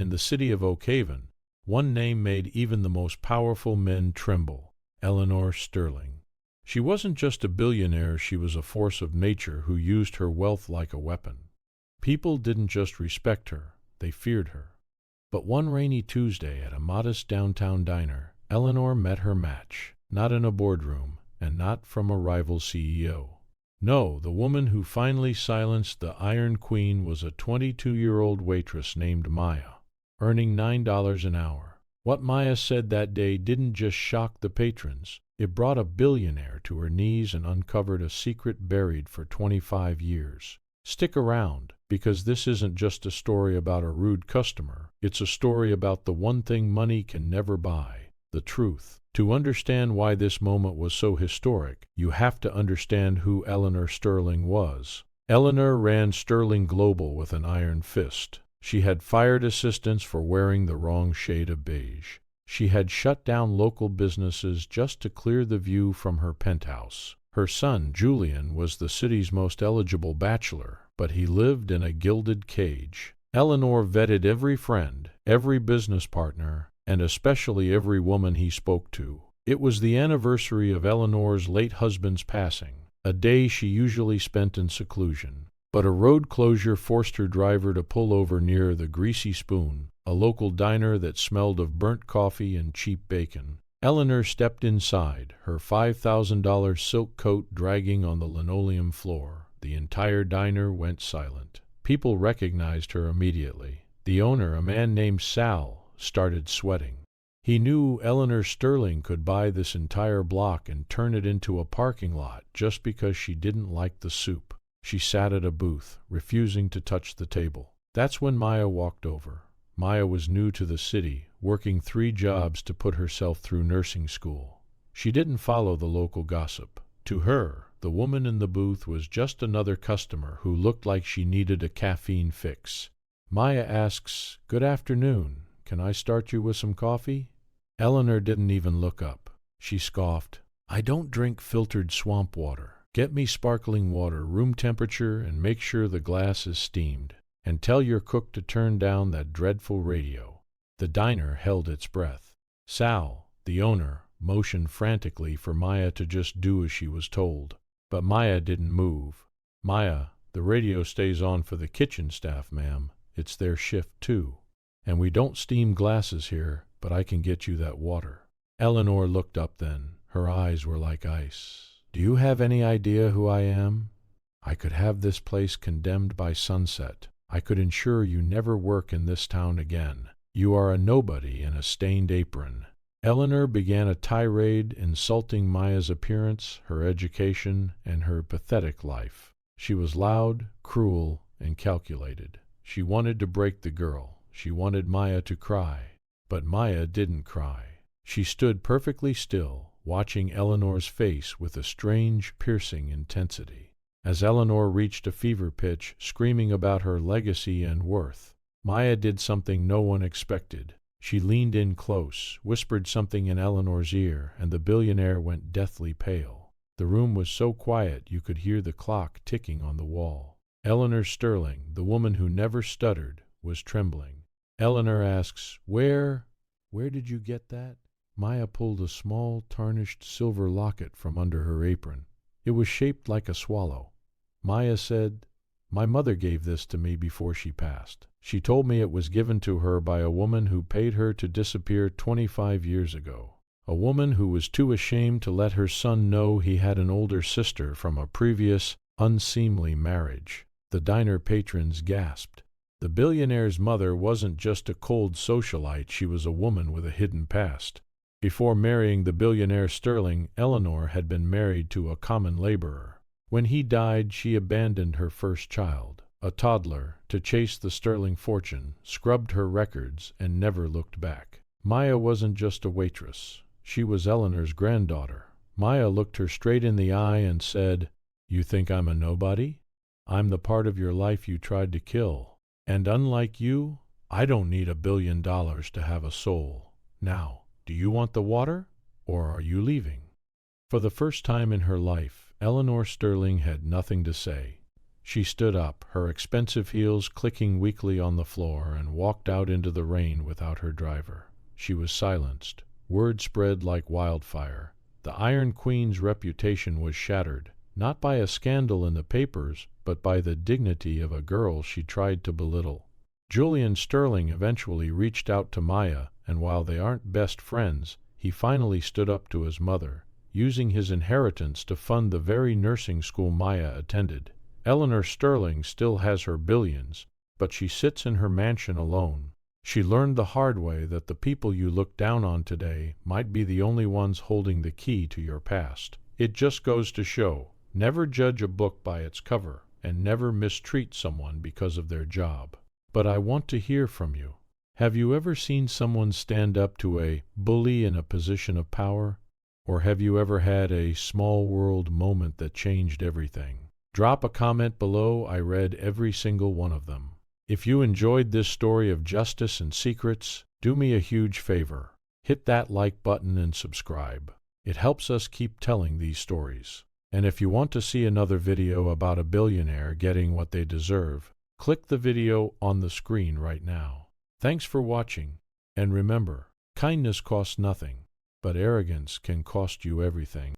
In the city of Oakhaven, one name made even the most powerful men tremble: Eleanor Sterling. She wasn't just a billionaire, she was a force of nature who used her wealth like a weapon. People didn't just respect her, they feared her. But one rainy Tuesday at a modest downtown diner, Eleanor met her match, not in a boardroom, and not from a rival CEO. No, the woman who finally silenced the Iron Queen was a 22-year-old waitress named Maya, earning $9 an hour. What Maya said that day didn't just shock the patrons, it brought a billionaire to her knees and uncovered a secret buried for 25 years. Stick around, because this isn't just a story about a rude customer, it's a story about the one thing money can never buy: the truth. To understand why this moment was so historic, you have to understand who Eleanor Sterling was. Eleanor ran Sterling Global with an iron fist. She had fired assistants for wearing the wrong shade of beige. She had shut down local businesses just to clear the view from her penthouse. Her son, Julian, was the city's most eligible bachelor, but he lived in a gilded cage. Eleanor vetted every friend, every business partner, and especially every woman he spoke to. It was the anniversary of Eleanor's late husband's passing, a day she usually spent in seclusion. But a road closure forced her driver to pull over near the Greasy Spoon, a local diner that smelled of burnt coffee and cheap bacon. Eleanor stepped inside, her $5,000 silk coat dragging on the linoleum floor. The entire diner went silent. People recognized her immediately. The owner, a man named Sal, started sweating. He knew Eleanor Sterling could buy this entire block and turn it into a parking lot just because she didn't like the soup. She sat at a booth, refusing to touch the table. That's when Maya walked over. Maya was new to the city, working 3 jobs to put herself through nursing school. She didn't follow the local gossip. To her, the woman in the booth was just another customer who looked like she needed a caffeine fix. Maya asks, "Good afternoon. Can I start you with some coffee?" Eleanor didn't even look up. She scoffed, "I don't drink filtered swamp water. Get me sparkling water, room temperature, and make sure the glass is steamed. And tell your cook to turn down that dreadful radio." The diner held its breath. Sal, the owner, motioned frantically for Maya to just do as she was told. But Maya didn't move. "Maya, the radio stays on for the kitchen staff, ma'am. It's their shift too. And we don't steam glasses here, but I can get you that water." Eleanor looked up then. Her eyes were like ice. "Do you have any idea who I am? I could have this place condemned by sunset. I could ensure you never work in this town again. You are a nobody in a stained apron." Eleanor began a tirade insulting Maya's appearance, her education, and her pathetic life. She was loud, cruel, and calculated. She wanted to break the girl. She wanted Maya to cry. But Maya didn't cry. She stood perfectly still, watching Eleanor's face with a strange, piercing intensity. As Eleanor reached a fever pitch, screaming about her legacy and worth, Maya did something no one expected. She leaned in close, whispered something in Eleanor's ear, and the billionaire went deathly pale. The room was so quiet you could hear the clock ticking on the wall. Eleanor Sterling, the woman who never stuttered, was trembling. Eleanor asks, Where did you get that?" Maya pulled a small, tarnished silver locket from under her apron. It was shaped like a swallow. Maya said, "My mother gave this to me before she passed. She told me it was given to her by a woman who paid her to disappear 25 years ago. A woman who was too ashamed to let her son know he had an older sister from a previous, unseemly marriage." The diner patrons gasped. The billionaire's mother wasn't just a cold socialite, she was a woman with a hidden past. Before marrying the billionaire Sterling, Eleanor had been married to a common laborer. When he died, she abandoned her first child, a toddler, to chase the Sterling fortune, scrubbed her records, and never looked back. Maya wasn't just a waitress. She was Eleanor's granddaughter. Maya looked her straight in the eye and said, "You think I'm a nobody? I'm the part of your life you tried to kill. And unlike you, I don't need $1 billion to have a soul. Now, do you want the water, or are you leaving?" For the first time in her life, Eleanor Sterling had nothing to say. She stood up, her expensive heels clicking weakly on the floor, and walked out into the rain without her driver. She was silenced. Word spread like wildfire. The Iron Queen's reputation was shattered, not by a scandal in the papers, but by the dignity of a girl she tried to belittle. Julian Sterling eventually reached out to Maya, and while they aren't best friends, he finally stood up to his mother, using his inheritance to fund the very nursing school Maya attended. Eleanor Sterling still has her billions, but she sits in her mansion alone. She learned the hard way that the people you look down on today might be the only ones holding the key to your past. It just goes to show, never judge a book by its cover, and never mistreat someone because of their job. But I want to hear from you. Have you ever seen someone stand up to a bully in a position of power? Or have you ever had a small world moment that changed everything? Drop a comment below. I read every single one of them. If you enjoyed this story of justice and secrets, do me a huge favor. Hit that like button and subscribe. It helps us keep telling these stories. And if you want to see another video about a billionaire getting what they deserve, click the video on the screen right now. Thanks for watching, and remember, kindness costs nothing, but arrogance can cost you everything.